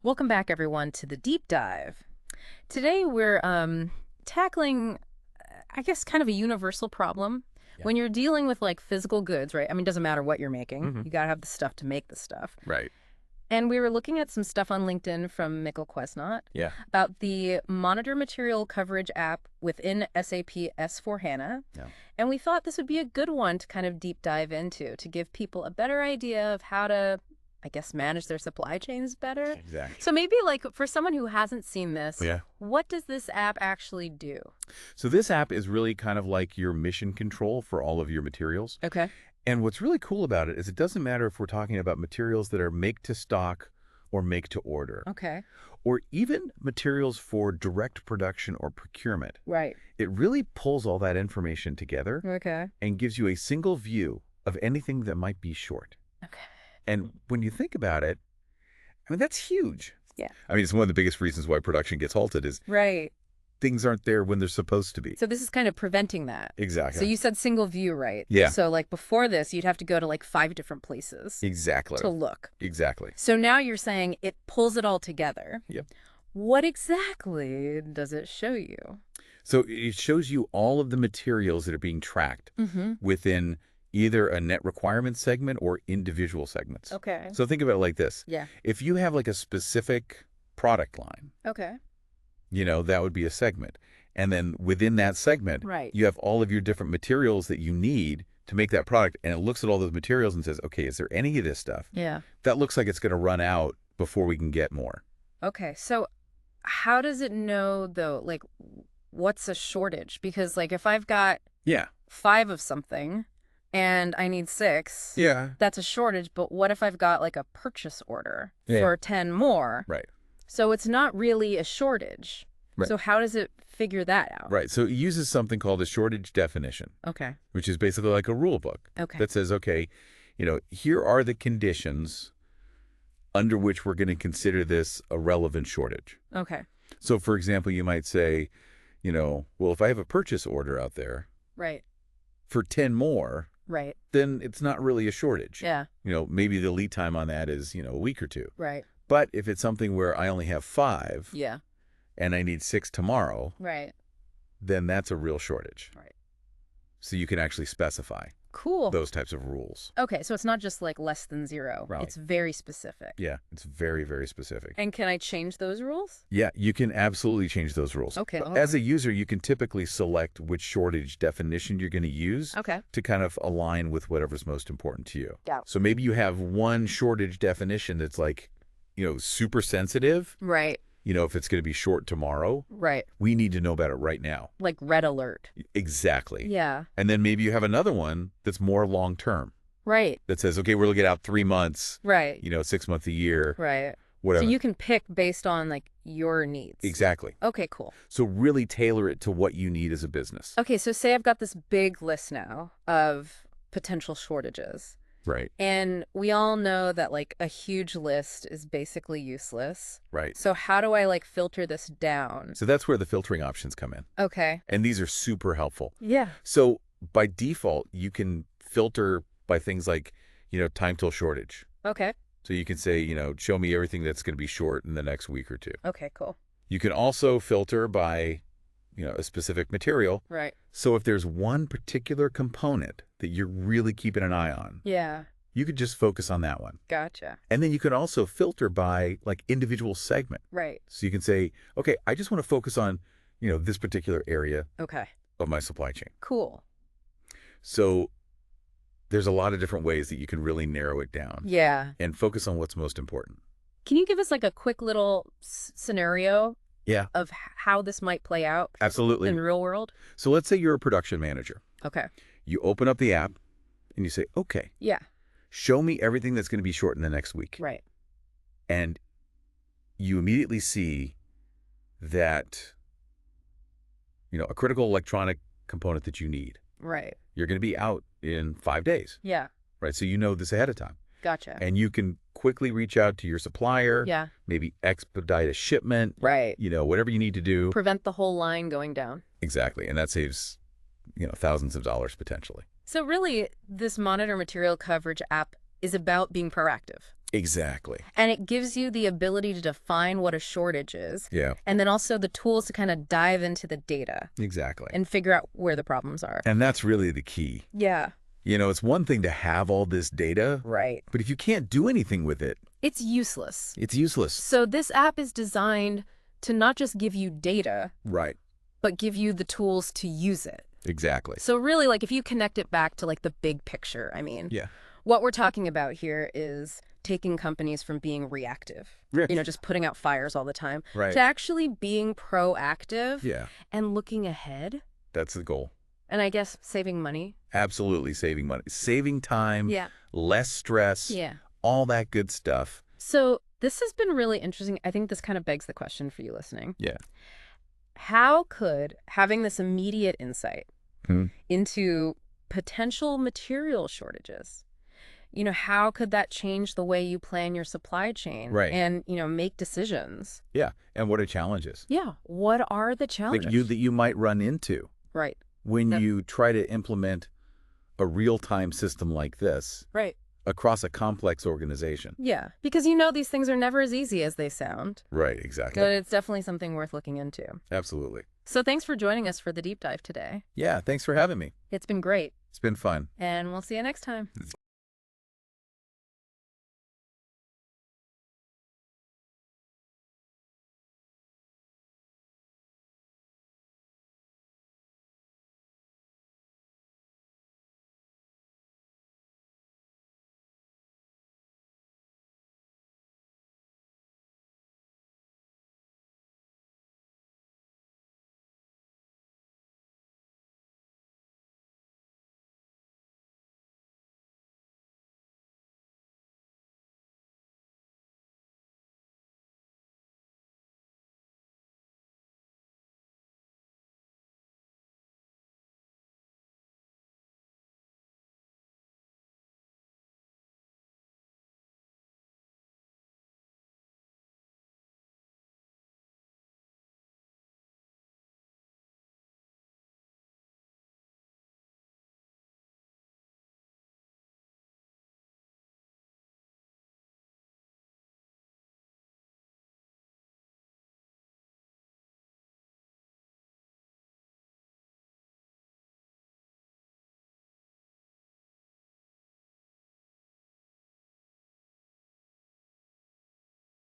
Welcome back, everyone, to the deep dive. Today, we're tackling, I guess, kind of a universal problem. Yeah. When you're dealing with like physical goods, right? I mean, it doesn't matter what you're making. hmm You got to have the stuff to make the stuff. Right. And we were looking at some stuff on LinkedIn from Mikkel Quesnot Yeah. about the Monitor Material Coverage app within SAP S/4HANA. Yeah. And we thought this would be a good one to kind of deep dive into to give people a better idea of how to, I guess, manage their supply chains better. Exactly. So maybe like for someone who hasn't seen this, Yeah. what does this app actually do? So this app is really kind of like your mission control for all of your materials. Okay. And what's really cool about it is it doesn't matter if we're talking about materials that are make to stock or make to order, Okay. or even materials for direct production or procurement. Right. It really pulls all that information together Okay. and gives you a single view of anything that might be short. Okay. And when you think about it, I mean, that's huge. Yeah. I mean, it's one of the biggest reasons why production gets halted is Right. things aren't there when they're supposed to be. So this is kind of preventing that. Exactly. So you said single view, right? Yeah. So like before this, you'd have to go to like 5 different places Exactly. to look. Exactly. So now you're saying it pulls it all together. Yep. What exactly does it show you? So it shows you all of the materials that are being tracked Mm-hmm. within either a net requirement segment or individual segments. Okay. So think about it like this. Yeah. If you have like a specific product line, Okay. that would be a segment. And then within that segment, Right. you have all of your different materials that you need to make that product. And it looks at all those materials and says, okay, is there any of this stuff Yeah. that looks like it's going to run out before we can get more? Okay. So how does it know though, like what's a shortage? Because like if I've got Yeah. 5 of something and I need 6, Yeah. that's a shortage. But what if I've got like a purchase order Yeah. for 10 more? Right. So it's not really a shortage. Right. So how does it figure that out? Right. So it uses something called a shortage definition, Okay. which is basically like a rule book Okay. that says, okay, here are the conditions under which we're going to consider this a relevant shortage. Okay. So, for example, you might say, well, if I have a purchase order out there Right. for 10 more, Right. then it's not really a shortage. Yeah. Maybe the lead time on that is, a week or 2. Right. But if it's something where I only have 5 Yeah. and I need 6 tomorrow, Right. then that's a real shortage. Right. So you can actually specify Cool. those types of rules. Okay. So it's not just like less than 0. Right. It's very specific. Yeah, it's very, very specific. And can I change those rules? Yeah, you can absolutely change those rules. Okay. But as a user, you can typically select which shortage definition you're going to use Okay. to kind of align with whatever's most important to you. Yeah. So maybe you have one shortage definition that's like, super sensitive. Right. If it's going to be short tomorrow, Right. we need to know about it right now. Like red alert. Exactly. Yeah. And then maybe you have another one that's more long term Right. that says, okay, we're looking out 3 months, Right. 6 months, a year, Right. whatever. So you can pick based on like your needs. Exactly. Okay, cool. So really tailor it to what you need as a business. Okay, so say I've got this big list now of potential shortages. Right. And we all know that like a huge list is basically useless. Right. So how do I like filter this down? So that's where the filtering options come in. Okay. And these are super helpful. Yeah. So by default, you can filter by things like, time till shortage. Okay. So you can say, show me everything that's going to be short in the next week or 2. Okay, cool. You can also filter by, a specific material. Right. So if there's one particular component that you're really keeping an eye on, Yeah. you could just focus on that one. Gotcha. And then you can also filter by like individual segment. Right. So you can say, okay, I just want to focus on, this particular area Okay. of my supply chain. Cool. So there's a lot of different ways that you can really narrow it down Yeah. and focus on what's most important. Can you give us like a quick little scenario Yeah, of how this might play out absolutely. in real world? So let's say you're a production manager. Okay. You open up the app and you say, okay, Yeah. show me everything that's going to be short in the next week. Right. And you immediately see that, a critical electronic component that you need, Right. you're going to be out in 5 days, Yeah. right? So you know this ahead of time. Gotcha. And you can quickly reach out to your supplier, Yeah. maybe expedite a shipment, Right. whatever you need to do. Prevent the whole line going down. Exactly. And that saves, thousands of dollars potentially. So really, this Monitor Material Coverage app is about being proactive. Exactly. And it gives you the ability to define what a shortage is, Yeah, and then also the tools to kind of dive into the data exactly. and figure out where the problems are. And that's really the key. Yeah, It's one thing to have all this data, right. but if you can't do anything with it, It's useless. it's useless. So this app is designed to not just give you data, Right. but give you the tools to use it. Exactly. So really, like, if you connect it back to, like, the big picture, I mean, Yeah. what we're talking about here is taking companies from being reactive, just putting out fires all the time, Right. to actually being proactive Yeah. and looking ahead, That's the goal. and I guess saving money. Absolutely saving money. Saving time, Yeah. less stress, Yeah. all that good stuff. So this has been really interesting. I think this kind of begs the question for you listening. Yeah. How could having this immediate insight Hmm. into potential material shortages, how could that change the way you plan your supply chain Right. and, make decisions? Yeah. And what are challenges Yeah. What are the challenges? that you might run into Right. when Yep. you try to implement a real-time system like this Right. across a complex organization? Yeah. Because these things are never as easy as they sound. Right, exactly. But it's definitely something worth looking into. Absolutely. So thanks for joining us for the deep dive today. Yeah, thanks for having me. It's been great. It's been fun. And we'll see you next time.